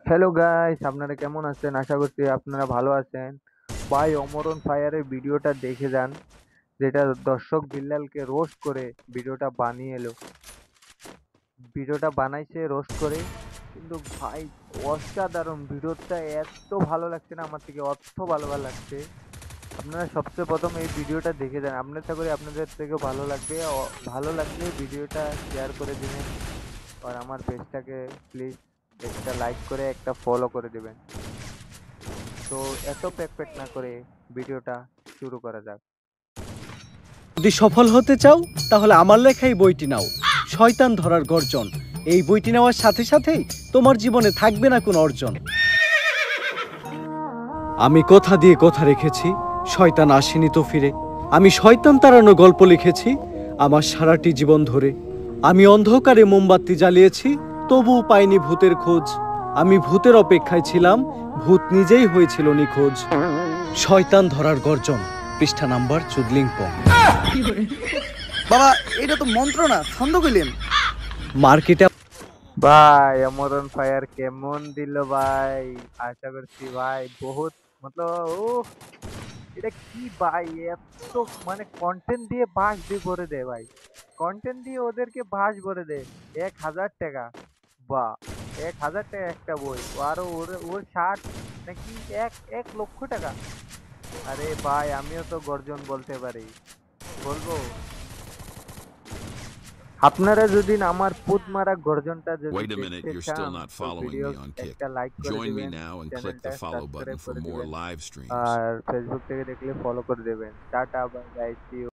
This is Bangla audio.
হ্যালো গাইস, আপনারা কেমন আছেন? আশা করছি আপনারা ভালো আছেন। ভাই, অমরন ফায়ারের ভিডিওটা দেখে যান, যেটা দর্শক বিল্লালকে রোস্ট করে ভিডিওটা বানিয়ে এলো। ভিডিওটা বানাইছে রোস্ট করে, কিন্তু ভাই অসাধারণ ভিডিওটা, এত ভালো লাগছে না আমার থেকে, ভালো লাগছে। আপনারা সবচেয়ে প্রথম এই ভিডিওটা দেখে যান, আপনার আশা করি আপনাদের থেকেও ভালো লাগবে। ভালো লাগলে ভিডিওটা শেয়ার করে দিবেন, আর আমার পেজটাকে প্লিজ একটা লাইক করে একটা ফলো করে দিবেন। তো এত প্যাক না করে ভিডিওটা শুরু করা যাক। যদি সফল হতে চাও তাহলে আমার লেখা এই বইটি নাও, শয়তান ধরার গর্জন। এই বইটি নেওয়ার সাথে সাথেই তোমার জীবনে থাকবে না কোনো অর্জন। আমি কথা দিয়ে কথা রেখেছি, শয়তান আসেনি তো ফিরে। আমি শয়তান তাড়ানো গল্প লিখেছি আমার সারাটি জীবন ধরে। আমি অন্ধকারে মোমবাতি জ্বালিয়েছি, তবুও পাইনি ভূতের খোঁজ। আমি ভূতের অপেক্ষায় ছিলাম, ভূত নিজেই হয়েছিল নিখোঁজ। শয়তান ধরার গর্জন, পৃষ্ঠা নাম্বার চুদলিংপং। বাবা, এটা তো মন্ত্র না, ছন্দ কইলেন। মার্কেটে ভাই, অমরন ফায়ার কেমন দিল ভাই! আশা করছি ভাই বহুত, মতলব এটা কি ভাই, এত মানে কন্টেন্ট দিয়ে বাস দিয়ে ভরে দেয় ভাই। কন্টেন্ট দিয়ে ওদেরকে বাস ভরে দেয়। 1,000 টাকা, বাহ! 1,000 টাকা একটা বই, আরো ওর ওর শার্ট নাকি 1 লক্ষ টাকা। আরে ভাই, আমিও তো গর্জন বলতে পারি, বলবো? আপনারা যদি আমার পুত মারা গর্জনটা যদি Wait a minute, দেখতে you're still চান, not তো following video me on Kick. একটা লাইক করে Join me দিবেন, now and click চ্যানেলটা the follow button subscribe for করে more দিবেন, live streams. আর ফেসবুক থেকে দেখলে ফলো করে দেবেন। Tata, bye bye, see you.